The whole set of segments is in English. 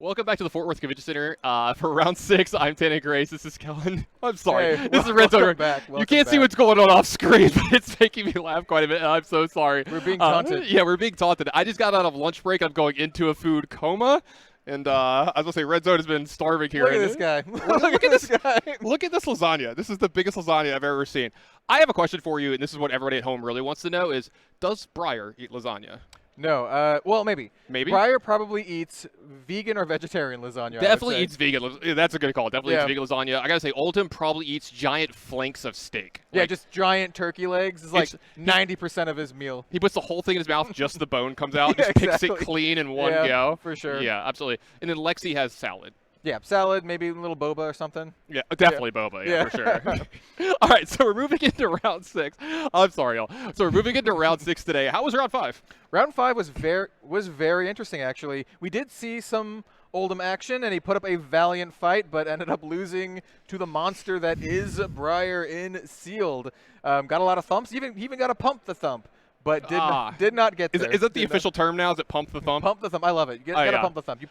Welcome back to the Fort Worth Convention Center for round 6. I'm Tana Grace. This is Kellen. I'm sorry. Hey, this is Red Zone. You can't see what's going on off screen, but it's making me laugh quite a bit. I'm so sorry. We're being taunted. Yeah, we're being taunted. I just got out of lunch break. I'm going into a food coma. And I was going to say, Red Zone has been starving here. Look at this guy. Look at this guy. Look at this lasagna. This is the biggest lasagna I've ever seen. I have a question for you, and this is what everybody at home really wants to know, is does Briar eat lasagna? No. Well, maybe. Maybe? Briar probably eats vegan or vegetarian lasagna. Definitely eats vegan. That's a good call. Definitely eats Yeah. vegan lasagna. I got to say, Oldham probably eats giant flanks of steak. Yeah, Like, just giant turkey legs is like 90% of his meal. he puts the whole thing in his mouth, just the bone comes out, Yeah, just picks it exactly. clean in one Yeah, go. for sure. Yeah, absolutely. And then Lexi has salad. Yeah, salad, maybe a little boba or something. Yeah, definitely boba, Yeah. for sure. All right, so we're moving into round 6. I'm sorry, y'all. So we're moving into round 6 today. How was round 5? Round 5 was very interesting, actually. We did see some Oldham action, and he put up a valiant fight, but ended up losing to the monster that is Briar in Sealed. Got a lot of thumps. He even got a pump the thump, but did not get there. Is that the Did not- official term now? Is it pump the thump? Pump the thump. I love it. You gotta yeah. pump the thump. You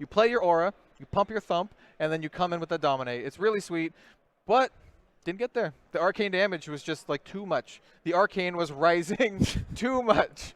play your aura, you pump your thump, and then you come in with the dominate. It's really sweet, but didn't get there. The arcane damage was just like too much. The arcane was rising too much.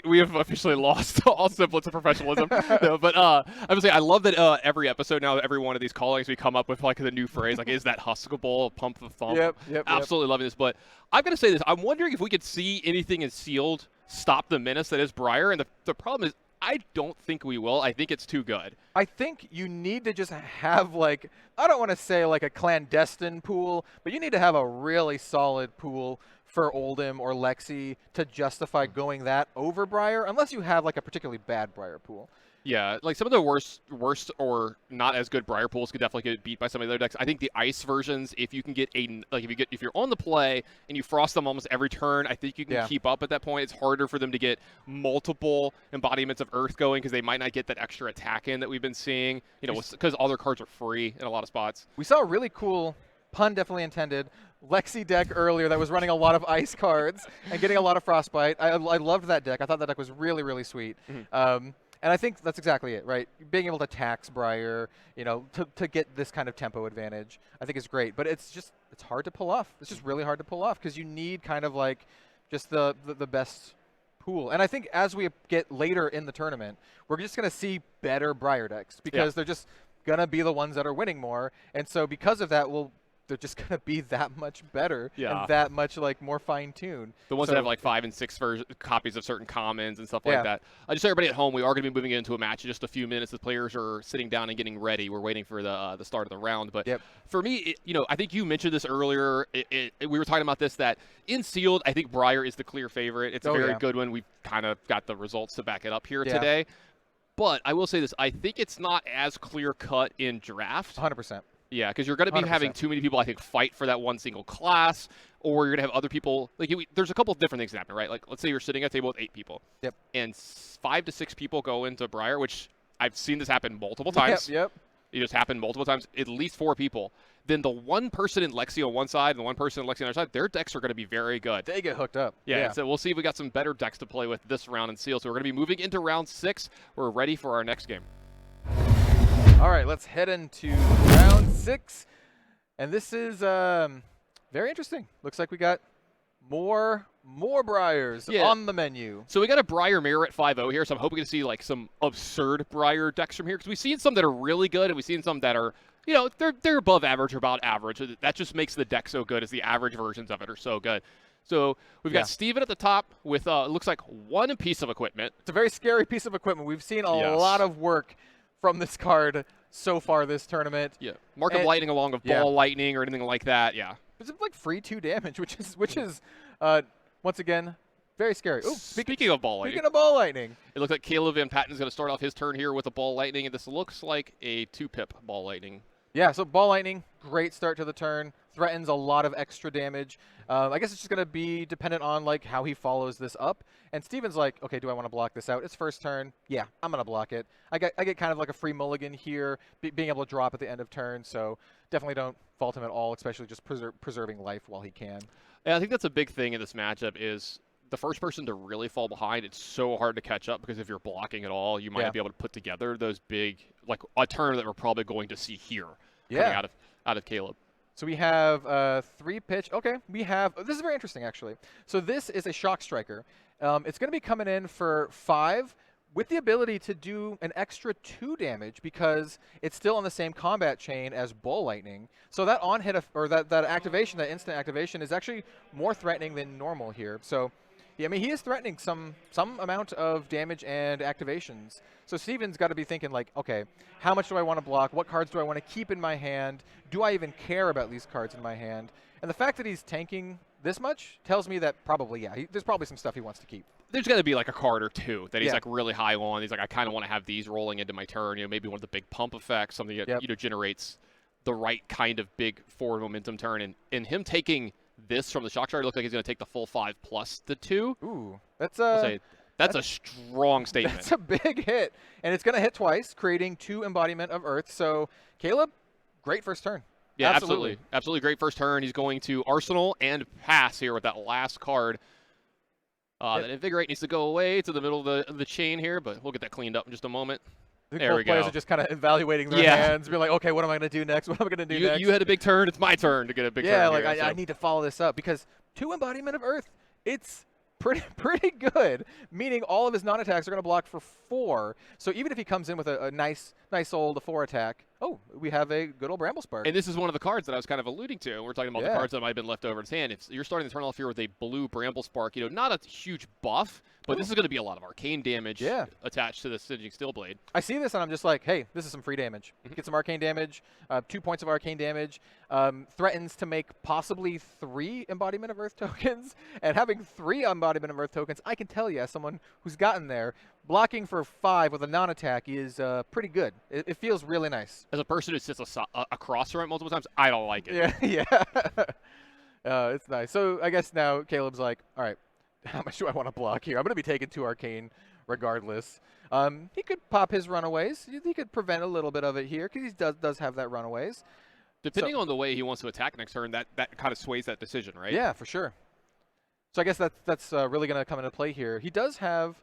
We have officially lost all semblance of professionalism. No, but I would say I love that every episode now, every one of these callings, we come up with like the new phrase, like, is that huskable, pump the thump? Yep. Absolutely loving this. But I'm going to say this. I'm wondering if we could see anything in Sealed stop the menace that is Briar. And the problem is, I don't think we will. I think it's too good. I think you need to just have like, I don't want to say like a clandestine pool, but you need to have a really solid pool for Oldham or Lexi to justify going that over Briar, unless you have like a particularly bad Briar pool. Yeah, like some of the worst or not as good Briar pools could definitely get beat by some of the other decks. I think the ice versions, if you can get if you're on the play and you frost them almost every turn, I think you can keep up at that point. It's harder for them to get multiple embodiments of Earth going because they might not get that extra attack in that we've been seeing. You know, because all their cards are free in a lot of spots. We saw a really cool, pun definitely intended, Lexi deck earlier that was running a lot of ice cards and getting a lot of frostbite. I loved that deck. I thought that deck was really, really sweet. And I think that's exactly it, right? Being able to tax Briar, you know, to get this kind of tempo advantage, I think is great. But it's hard to pull off. It's just really hard to pull off because you need kind of like just the best pool. And I think as we get later in the tournament, we're just going to see better Briar decks because they're just going to be the ones that are winning more. And so because of that, they're just going to be that much better and that much like more fine-tuned. The ones that have like 5 and 6 copies of certain commons and stuff like that. Just so everybody at home, we are going to be moving into a match in just a few minutes. The players are sitting down and getting ready. We're waiting for the start of the round. But for me, I think you mentioned this earlier. We were talking about this, that in Sealed, I think Briar is the clear favorite. It's a very good one. We've kind of got the results to back it up here today. But I will say this. I think it's not as clear-cut in Draft. 100%. Yeah, because you're going to be 100%. having too many people, I think, fight for that one single class, or you're going to have other people. Like, there's a couple of different things that happen, right? Like, let's say you're sitting at a table with 8 people, and 5 to 6 people go into Briar, which I've seen this happen multiple times. It just happened multiple times. At least 4 people. Then the one person in Lexi on one side and the one person in Lexi on the other side, their decks are going to be very good. They get hooked up. Yeah, so we'll see if we got some better decks to play with this round in Seal. So we're going to be moving into round 6. We're ready for our next game. All right, let's head into round 6. And this is very interesting. Looks like we got more Briars on the menu. So we got a Briar mirror at 5-0 here, so I'm hoping to see like some absurd Briar decks from here, because we've seen some that are really good, and we've seen some that are, you know, they're above average or about average. That just makes the deck so good, as the average versions of it are so good. So we've got Steven at the top with looks like one piece of equipment. It's a very scary piece of equipment. We've seen a lot of work from this card so far this tournament. Yeah, Mark of Lightning along with Ball Lightning or anything like that. Yeah, it's like free 2 damage, which is once again very scary. Ooh, speaking of Ball Lightning. Speaking of Ball Lightning, it looks like Caleb Van Patten is going to start off his turn here with a Ball Lightning, and this looks like a 2-pip Ball Lightning. Yeah, so Ball Lightning, great start to the turn. Threatens a lot of extra damage. I guess it's just going to be dependent on like how he follows this up. And Steven's like, okay, do I want to block this out? It's first turn. Yeah, I'm going to block it. I get kind of like a free mulligan here, being able to drop at the end of turn. So definitely don't fault him at all, especially just preserving life while he can. Yeah, I think that's a big thing in this matchup is the first person to really fall behind, it's so hard to catch up because if you're blocking at all, you might not be able to put together those big, like a turn that we're probably going to see here coming out of Caleb. So we have 3-pitch. Okay, we have, this is very interesting actually. So this is a Shock Striker. It's going to be coming in for 5 with the ability to do an extra 2 damage because it's still on the same combat chain as Ball Lightning. So that on-hit, or that activation, that instant activation is actually more threatening than normal here. So yeah, I mean, he is threatening some amount of damage and activations. So Steven's got to be thinking like, okay, how much do I want to block? What cards do I want to keep in my hand? Do I even care about these cards in my hand? And the fact that he's tanking this much tells me that probably, there's probably some stuff he wants to keep. There's got to be like a card or two that he's like really high on. He's like, I kind of want to have these rolling into my turn. You know, maybe one of the big pump effects, something that generates the right kind of big forward momentum turn. And him taking this from the Shock Striker, look like he's going to take the full 5 plus the 2. Ooh, that's a strong statement. That's a big hit, and it's going to hit twice, creating 2 embodiment of Earth. So Caleb, great first turn. Yeah, absolutely great first turn. He's going to Arsenal and pass here with that last card. That Invigorate needs to go away to the middle of the chain here, but we'll get that cleaned up in just a moment. There we go. Players are just kind of evaluating their hands, being like, okay, what am I going to do next? What am I going to do next? You had a big turn. It's my turn to get a big turn. Yeah, like I need to follow this up because 2 embodiment of Earth, it's pretty good, meaning all of his non-attacks are going to block for 4. So even if he comes in with a nice old 4 attack, we have a good old Bramble Spark. And this is one of the cards that I was kind of alluding to. We're talking about the cards that might have been left over in his hand. If you're starting the turn off here with a blue Bramble Spark, not a huge buff, but this is going to be a lot of arcane damage attached to the Singeing Steel Blade. I see this and I'm just like, hey, this is some free damage. Get some arcane damage, 2 points of arcane damage, threatens to make possibly 3 Embodiment of Earth tokens. And having 3 Embodiment of Earth tokens, I can tell you as someone who's gotten there, blocking for 5 with a non-attack is pretty good. It feels really nice. As a person who sits across from it multiple times, I don't like it. It's nice. So I guess now Caleb's like, all right, how much do I want to block here? I'm going to be taking 2 arcane regardless. He could pop his runaways. He could prevent a little bit of it here because he does have that runaways. Depending on the way he wants to attack next turn, that kind of sways that decision, right? Yeah, for sure. So I guess that's really going to come into play here. He does have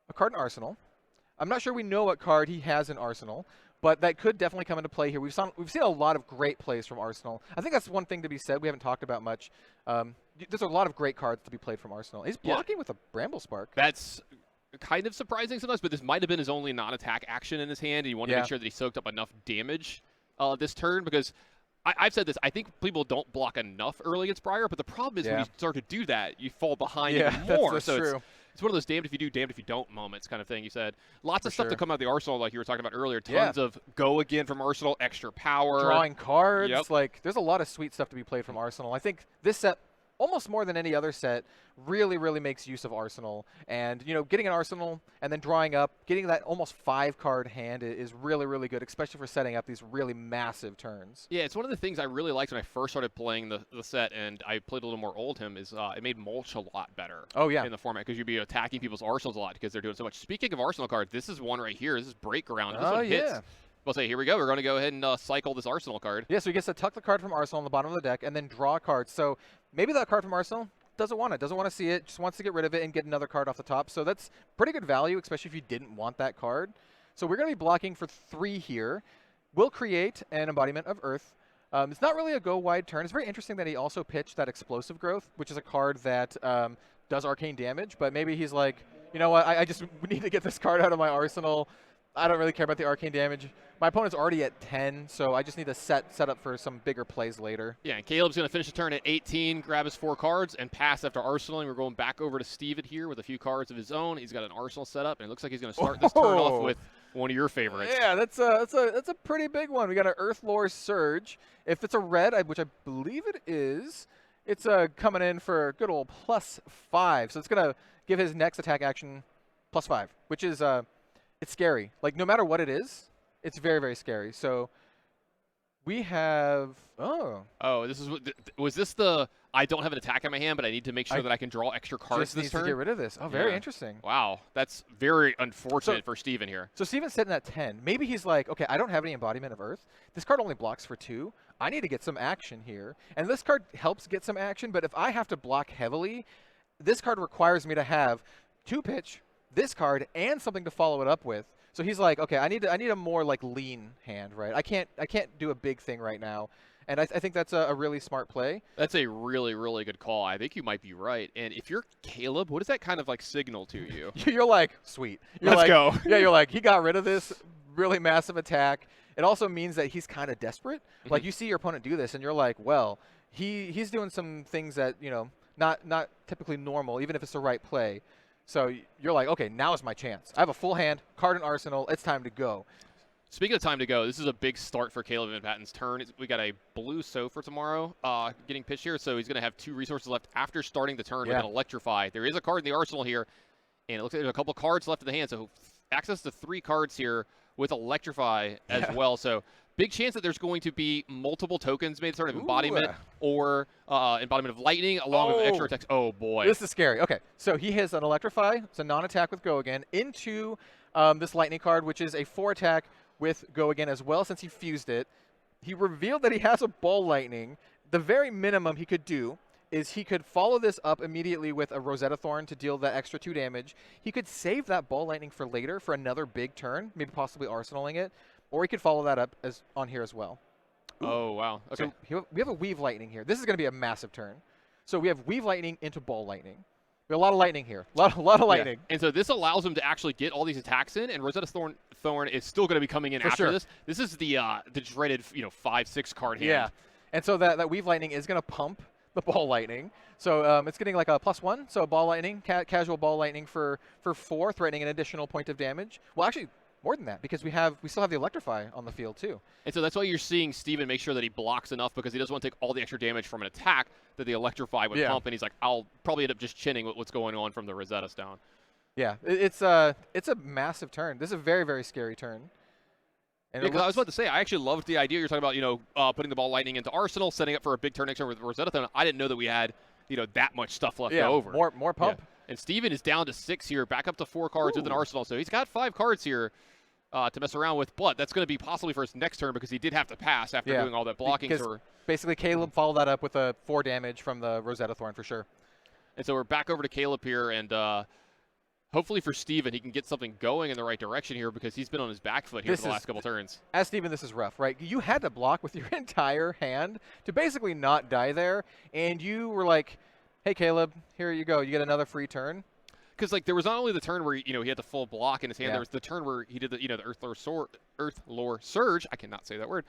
a card in Arsenal. I'm not sure we know what card he has in Arsenal, but that could definitely come into play here. We've seen a lot of great plays from Arsenal. I think that's one thing to be said we haven't talked about much. There's a lot of great cards to be played from Arsenal. He's blocking with a Bramble Spark. That's kind of surprising sometimes, but this might have been his only non-attack action in his hand, and he wanted to make sure that he soaked up enough damage this turn because I've said this. I think people don't block enough early against Briar, but the problem is when you start to do that, you fall behind even more. That's true. It's one of those damned if you do, damned if you don't moments kind of thing. You said lots of stuff to come out of the Arsenal, like you were talking about earlier. Tons of go again from Arsenal, extra power, drawing cards. Like there's a lot of sweet stuff to be played from Arsenal. I think this set, almost more than any other set, really makes use of Arsenal. And, getting an Arsenal and then drawing up, getting that almost 5-card hand is really good, especially for setting up these really massive turns. Yeah, it's one of the things I really liked when I first started playing the set, and I played a little more Oldhim, is it made mulch a lot better in the format because you'd be attacking people's Arsenals a lot because they're doing so much. Speaking of Arsenal cards, this is one right here. This is Break Ground. This one hits. We'll say, here we go. We're going to go ahead and cycle this Arsenal card. Yeah, so he gets to tuck the card from Arsenal on the bottom of the deck and then draw a card. So maybe that card from Arsenal doesn't want to see it, just wants to get rid of it and get another card off the top. So that's pretty good value, especially if you didn't want that card. So we're going to be blocking for 3 here. We'll create an Embodiment of Earth. It's not really a go-wide turn. It's very interesting that he also pitched that Explosive Growth, which is a card that does arcane damage. But maybe he's like, you know what, I just need to get this card out of my arsenal. I don't really care about the arcane damage. My opponent's already at 10, so I just need to set up for some bigger plays later. Yeah, and Caleb's going to finish the turn at 18, grab his 4 cards, and pass after Arsenaling. We're going back over to Steven here with a few cards of his own. He's got an Arsenal set up, and it looks like he's going to start this turn off with one of your favorites. Yeah, that's a pretty big one. We got an Earthlore Surge. If it's a red, which I believe it is, it's coming in for a good old +5. So it's going to give his next attack action +5, which is it's scary. Like, no matter what it is, it's very scary. So we have was this the I don't have an attack in my hand, but I need to make sure that I can draw extra cards this turn? To get rid of this. Oh, very interesting. Wow, that's very unfortunate for Steven here. So Steven's sitting at 10. Maybe he's like, okay, I don't have any Embodiment of Earth. This card only blocks for 2. I need to get some action here. And this card helps get some action, but if I have to block heavily, this card requires me to have 2-pitch, this card, and something to follow it up with. So he's like, okay, I need a more like lean hand, right? I can't do a big thing right now. And I think that's a really smart play. That's a really, really good call. I think you might be right. And if you're Caleb, what does that kind of like signal to you? You're like, sweet. Let's go. Yeah, you're like, he got rid of this really massive attack. It also means that he's kind of desperate. Like you see your opponent do this, and you're like, well, he's doing some things that not typically normal, even if it's the right play. So you're like, okay, now is my chance. I have a full hand, card in arsenal. It's time to go. Speaking of time to go, this is a big start for Caleb Van Patten's turn. We got a blue Sofa tomorrow getting pitched here, so he's going to have 2 resources left after starting the turn with an Electrify. There is a card in the arsenal here, and it looks like there's a couple cards left in the hand, so access to 3 cards here with Electrify as well. So big chance that there's going to be multiple tokens made, sort of embodiment or embodiment of lightning along with extra attacks. Oh, boy. This is scary. Okay, so he has an Electrify. It's a non-attack with Go Again into this lightning card, which is a 4-attack with Go Again as well, since he fused it. He revealed that he has a Ball Lightning. The very minimum he could do is he could follow this up immediately with a Rosetta Thorn to deal that extra 2 damage. He could save that Ball Lightning for later for another big turn, maybe possibly arsenaling it, or he could follow that up as on here as well. Oh, wow. Okay. So we have a Weave Lightning here. This is going to be a massive turn. So we have Weave Lightning into Ball Lightning. We have a lot of lightning here. A lot of lightning. Yeah. And so this allows him to actually get all these attacks in, and Rosetta Thorn is still going to be coming in after this. This is the dreaded 5-6 card hand. Yeah. And so that Weave Lightning is going to pump the Ball Lightning. So it's getting like a +1. So Ball Lightning, casual Ball Lightning for 4, threatening an additional point of damage. Well, actually, more than that, because we still have the Electrify on the field too. And so that's why you're seeing Steven make sure that he blocks enough, because he doesn't want to take all the extra damage from an attack that the Electrify would pump, and he's like, I'll probably end up just chinning what's going on from the Rosetta's down. Yeah, it's a massive turn. This is a very, very scary turn. And I was about to say, I actually loved the idea you're talking about, putting the Ball Lightning into Arsenal, setting up for a big turn next turn with Rosetta Thorn. I didn't know that we had, that much stuff left over. More pump. Yeah. And Steven is down to 6 here, back up to 4 cards with an Arsenal. So he's got 5 cards here to mess around with, but that's going to be possibly for his next turn because he did have to pass after doing all that blocking. Because basically Caleb followed that up with a 4 damage from the Rosetta Thorn for sure. And so we're back over to Caleb here, and hopefully for Steven, he can get something going in the right direction here because he's been on his back foot here for the last couple turns. As Steven, this is rough, right? You had to block with your entire hand to basically not die there, and you were like, hey, Caleb, here you go. You get another free turn. Because there was not only the turn where he had the full block in his hand, there was the turn where he did the Earth Lore Surge. I cannot say that word.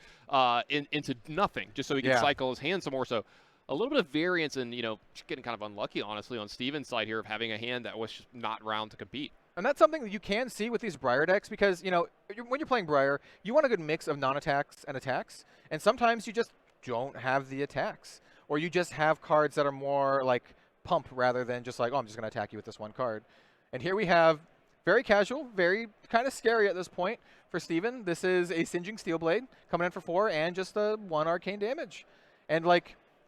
Into nothing, just so he can cycle his hand some more. So a little bit of variance, and just getting kind of unlucky, honestly, on Steven's side here of having a hand that was just not round to compete. And that's something that you can see with these Briar decks because when you're playing Briar, you want a good mix of non-attacks and attacks, and sometimes you just don't have the attacks, or you just have cards that are more like pump rather than just like, oh, I'm just going to attack you with this one card. And here we have very casual, very kind of scary at this point for Steven. This is a Singeing Steelblade coming in for 4 and just a 1 arcane damage. And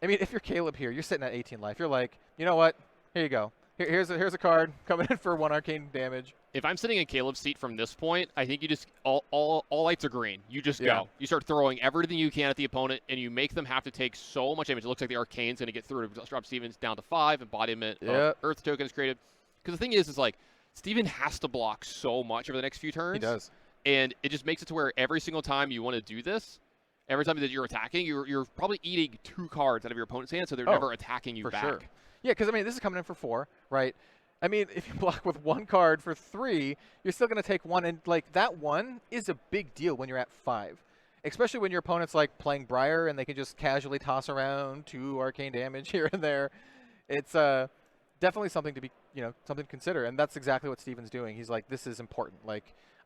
if you're Caleb here, you're sitting at 18 life. You're like, you know what? Here you go. Here's a card coming in for 1 arcane damage. If I'm sitting in Caleb's seat from this point, I think you just all lights are green. You just go. You start throwing everything you can at the opponent, and you make them have to take so much damage. It looks like the Arcane's going to get through to drop Stevens down to 5. Embodiment of Earth token is created. Because the thing is Steven has to block so much over the next few turns. He does. And it just makes it to where every single time you want to do this, every time that you're attacking, you're probably eating 2 cards out of your opponent's hand, so they're never attacking you back. Sure. Yeah, because this is coming in for 4, right? If you block with 1 card for 3, you're still going to take 1, and that 1 is a big deal when you're at 5, especially when your opponent's playing Briar and they can just casually toss around 2 arcane damage here and there. It's definitely something to be, something to consider, and that's exactly what Steven's doing. He's like, this is important.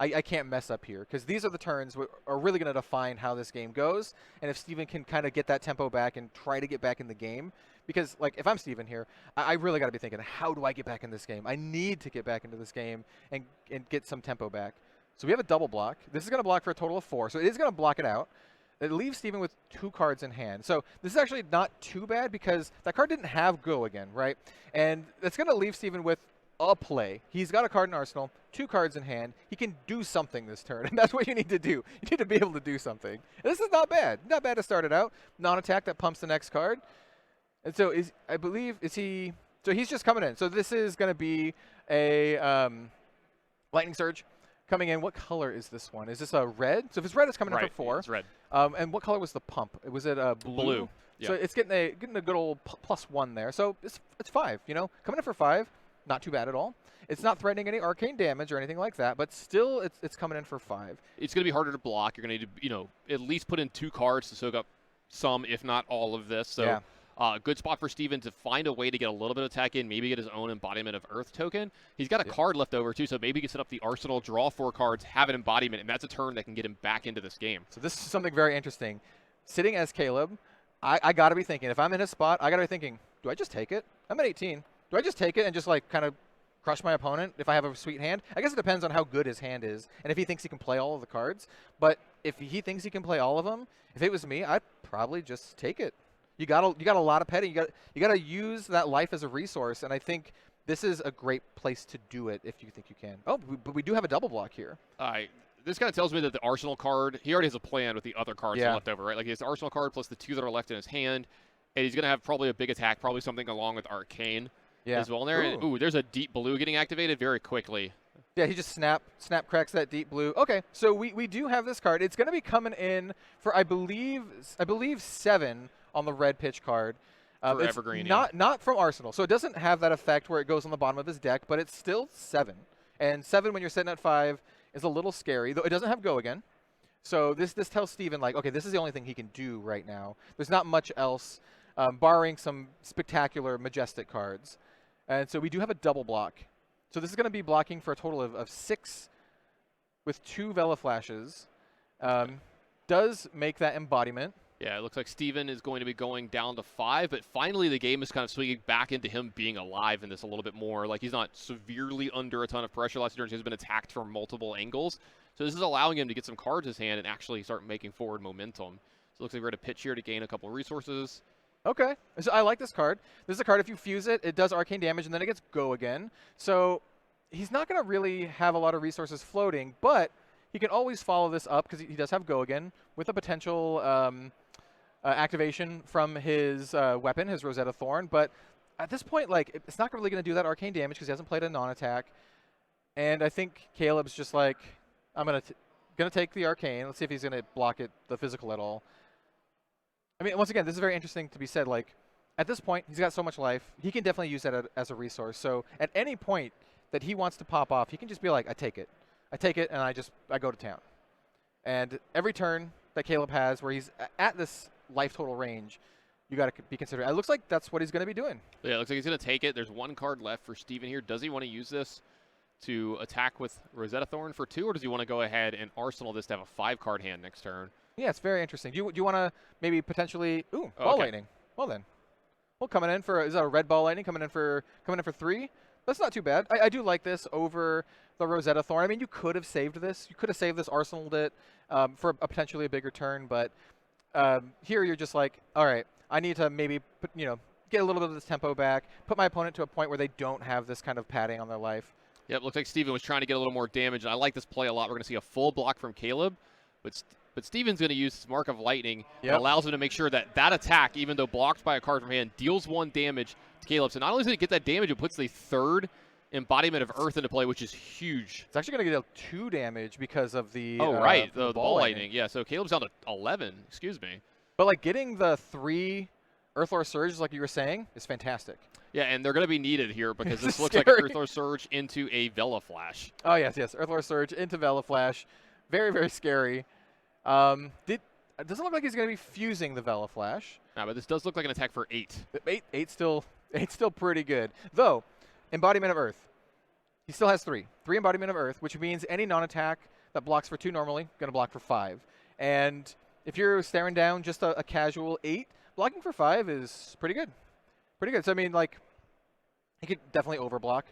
I can't mess up here because these are the turns that are really going to define how this game goes, and if Steven can kind of get that tempo back and try to get back in the game. Because, if I'm Steven here, I really got to be thinking, how do I get back in this game? I need to get back into this game and get some tempo back. So we have a double block. This is going to block for a total of 4. So it is going to block it out. It leaves Steven with 2 cards in hand. So this is actually not too bad because that card didn't have Go Again, right? And that's going to leave Steven with a play. He's got a card in arsenal, 2 cards in hand. He can do something this turn, and that's what you need to do. You need to be able to do something. And this is not bad. Not bad to start it out. Non-attack that pumps the next card. And so is he So he's just coming in. So this is going to be a Lightning Surge coming in. What color is this one? Is this a red? So if it's red, it's coming in for 4. It's red. And what color was the pump? Was it blue? Blue. So it's getting a good old +1 there. So it's 5. You know, coming in for 5, not too bad at all. It's not threatening any arcane damage or anything like that, but still, it's coming in for 5. It's going to be harder to block. You're going to need to, at least put in 2 cards to soak up some, if not all of this. So. Yeah. Good spot for Steven to find a way to get a little bit of attack in, maybe get his own embodiment of Earth token. He's got a card left over, too, so maybe he can set up the arsenal, draw 4 cards, have an embodiment, and that's a turn that can get him back into this game. So this is something very interesting. Sitting as Caleb, I got to be thinking, if I'm in his spot, I got to be thinking, do I just take it? I'm at 18. Do I just take it and just, like, kind of crush my opponent if I have a sweet hand? I guess it depends on how good his hand is and if he thinks he can play all of the cards. But if he thinks he can play all of them, if it was me, I'd probably just take it. You got a lot of petting. You got to use that life as a resource, and I think this is a great place to do it if you think you can. Oh, but we do have a double block here. This kind of tells me that the Arsenal card, he already has a plan with the other cards left over, right? Like he has the Arsenal card plus the 2 that are left in his hand, and he's going to have probably a big attack, probably something along with Arcane as well in there. And, there's a deep blue getting activated very quickly. Yeah, he just snap cracks that deep blue. Okay, so we do have this card. It's going to be coming in for, I believe 7 on the red pitch card. For it's Evergreen, not from Arsenal, so it doesn't have that effect where it goes on the bottom of his deck, but it's still 7. And 7 when you're sitting at 5 is a little scary, though it doesn't have go again. So this tells Steven, like, okay, this is the only thing he can do right now. There's not much else, barring some spectacular, majestic cards. And so we do have a double block. So this is going to be blocking for a total of 6 with 2 Vela Flashes. Does make that embodiment. Yeah, it looks like Steven is going to be going down to 5, but finally the game is kind of swinging back into him being alive in this a little bit more. Like, he's not severely under a ton of pressure. Last turn he's been attacked from multiple angles. So this is allowing him to get some cards in his hand and actually start making forward momentum. So it looks like we're going to pitch here to gain a couple resources. Okay, so I like this card. This is a card, if you fuse it, it does arcane damage, and then it gets go again. So he's not going to really have a lot of resources floating, but he can always follow this up, because he does have go again, with a potential activation from his weapon, his Rosetta Thorn. But at this point, like, it's not really going to do that arcane damage, because he hasn't played a non-attack. And I think Caleb's just like, I'm going to take the arcane. Let's see if he's going to block it, the physical at all. I mean, once again, this is very interesting to be said. Like, at this point, he's got so much life. He can definitely use that as a resource. So at any point that he wants to pop off, he can just be like, I take it. I take it, and I go to town. And every turn that Caleb has where he's at this life total range, you got to be considering. It looks like that's what he's going to be doing. Yeah, it looks like he's going to take it. There's 1 card left for Steven here. Does he want to use this to attack with Rosetta Thorn for 2, or does he want to go ahead and arsenal this to have a 5-card hand next turn? Yeah, it's very interesting. Do you want to maybe potentially ball lightning? Well then, coming in for, is that a red ball lightning coming in for 3? That's not too bad. I do like this over the Rosetta Thorn. I mean, you could have saved this. You could have saved this, arsenaled it for potentially a bigger turn, but here you're just like, all right, I need to maybe get a little bit of this tempo back, put my opponent to a point where they don't have this kind of padding on their life. Yep, looks like Steven was trying to get a little more damage, and I like this play a lot. We're going to see a full block from Caleb, but Steven's going to use his Mark of Lightning. It allows him to make sure that attack, even though blocked by a card from hand, deals 1 damage to Caleb. So not only does it get that damage, it puts the 3rd embodiment of Earth into play, which is huge. It's actually going to deal 2 damage because of the the ball lightning. Yeah, so Caleb's down to 11. Excuse me. But like getting the 3 Earthlore Surge, like you were saying, is fantastic. Yeah, and they're going to be needed here because this looks like Earthlore Surge into a Vela Flash. Oh yes, Earthlore Surge into Vela Flash, very, very scary. It doesn't look like he's going to be fusing the Vela Flash. No, but this does look like an attack for 8. 8 still pretty good. Though, Embodiment of Earth. He still has 3. 3 Embodiment of Earth, which means any non-attack that blocks for 2 normally, going to block for 5. And if you're staring down just a casual 8, blocking for 5 is pretty good. Pretty good. So, I mean, like, he could definitely overblock.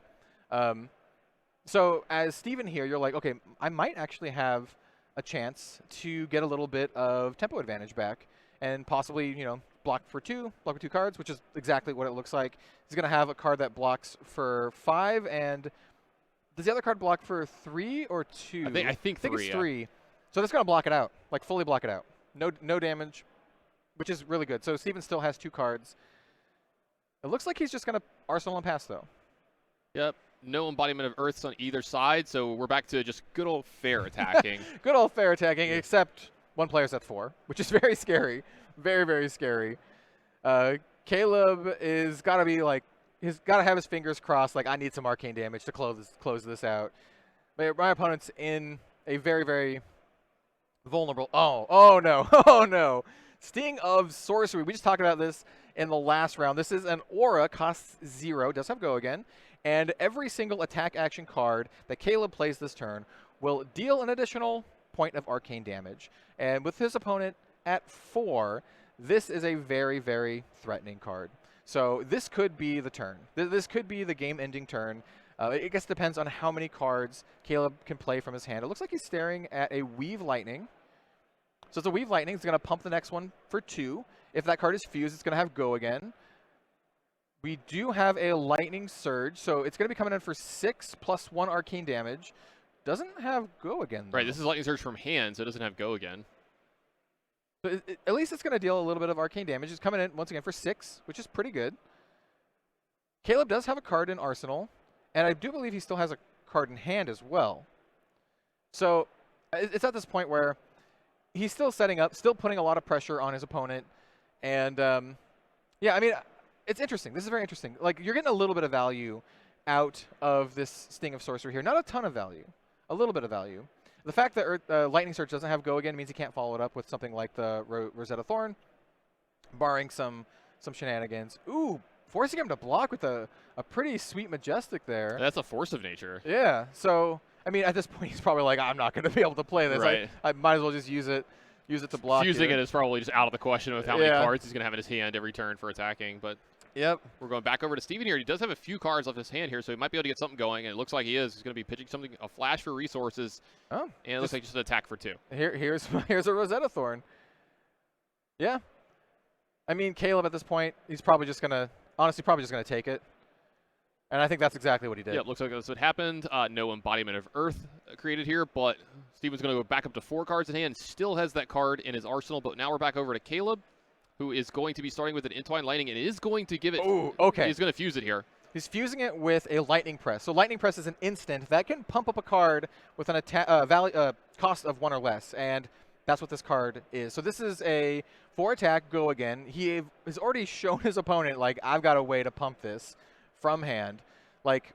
So, as Steven here, you're like, okay, I might actually have a chance to get a little bit of tempo advantage back and possibly, block for 2 cards, which is exactly what it looks like. He's going to have a card that blocks for 5, and does the other card block for 3 or 2? I think 3. It's 3. So that's going to block it out, like fully block it out. No damage, which is really good. So Steven still has 2 cards. It looks like he's just going to Arsenal and pass, though. Yep. No embodiment of Earths on either side, so we're back to just good old fair attacking. Good old fair attacking, except one player's at 4, which is very scary. Very, very scary. Caleb is got to be like, he's got to have his fingers crossed, like, I need some arcane damage to close this out. But my opponent's in a very, very vulnerable. Oh no. Oh no. Sting of Sorcery. We just talked about this in the last round. This is an aura, costs 0, does have go again. And every single attack action card that Caleb plays this turn will deal an additional point of arcane damage. And with his opponent at 4, this is a very, very threatening card. So this could be the turn. This could be the game-ending turn. I guess it depends on how many cards Caleb can play from his hand. It looks like he's staring at a Weave Lightning. So it's a Weave Lightning. It's going to pump the next one for 2. If that card is fused, it's going to have go again. We do have a Lightning Surge, so it's going to be coming in for 6 plus 1 arcane damage. Doesn't have go again, though. Right, this is Lightning Surge from hand, so it doesn't have go again. So at least it's going to deal a little bit of arcane damage. It's coming in, once again, for 6, which is pretty good. Caleb does have a card in Arsenal, and I do believe he still has a card in hand as well. So it's at this point where he's still setting up, still putting a lot of pressure on his opponent. And, yeah, I mean, it's interesting. This is very interesting. Like, you're getting a little bit of value out of this Sting of Sorcery here. Not a ton of value. A little bit of value. The fact that Lightning Surge doesn't have go again means he can't follow it up with something like the Rosetta Thorn, barring some shenanigans. Ooh, forcing him to block with a pretty sweet Majestic there. That's a force of nature. Yeah. So, I mean, at this point, he's probably like, I'm not going to be able to play this. Right. I might as well just use it to block. Fusing it is probably just out of the question with how many cards he's going to have in his hand every turn for attacking. But yep. We're going back over to Steven here. He does have a few cards left his hand here, so he might be able to get something going, and it looks like he is. He's going to be pitching something, a flash for resources, and it looks like just an attack for 2. Here's a Rosetta Thorn. Yeah. I mean, Caleb at this point, he's probably just going to, honestly, take it. And I think that's exactly what he did. Yeah, it looks like that's what happened. No embodiment of Earth created here, but Steven's going to go back up to 4 cards in hand. Still has that card in his arsenal, but now we're back over to Caleb, who is going to be starting with an Entwine Lightning and is going to give it. Oh, okay. He's going to fuse it here. He's fusing it with a Lightning Press. So Lightning Press is an instant that can pump up a card with an cost of 1 or less, and that's what this card is. So this is a 4 attack, go again. He has already shown his opponent, like, I've got a way to pump this from hand. Like,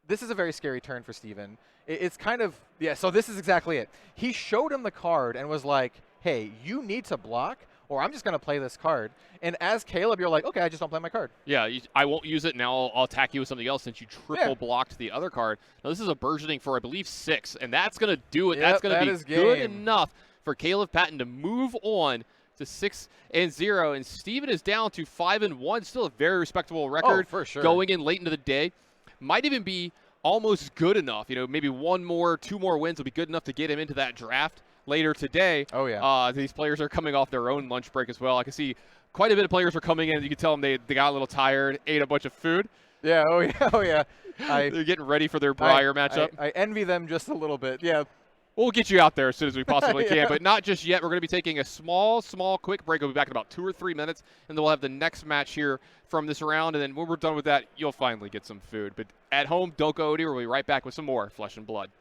this is a very scary turn for Steven. It's kind of, yeah, so this is exactly it. He showed him the card and was like, hey, you need to block, or I'm just going to play this card. And as Caleb, you're like, okay, I just don't play my card. Yeah, I won't use it. Now I'll attack you with something else since you triple blocked the other card. Now this is a burgeoning for, I believe, 6, and that's going to do it. Yep, that's going to be good enough for Caleb Patten to move on to 6-0, and Steven is down to 5-1. Still a very respectable record. Oh, for sure. Going in late into the day. Might even be almost good enough. You know, maybe 2 more wins will be good enough to get him into that draft later today. Oh, yeah. These players are coming off their own lunch break as well. I can see quite a bit of players are coming in. You can tell them they got a little tired, ate a bunch of food. Yeah, oh, yeah, oh, yeah. They're getting ready for their Briar matchup. I envy them just a little bit, yeah. We'll get you out there as soon as we possibly can, but not just yet. We're going to be taking a small, quick break. We'll be back in about 2 or 3 minutes, and then we'll have the next match here from this round. And then when we're done with that, you'll finally get some food. But at home, don't go anywhere. We'll be right back with some more Flesh and Blood.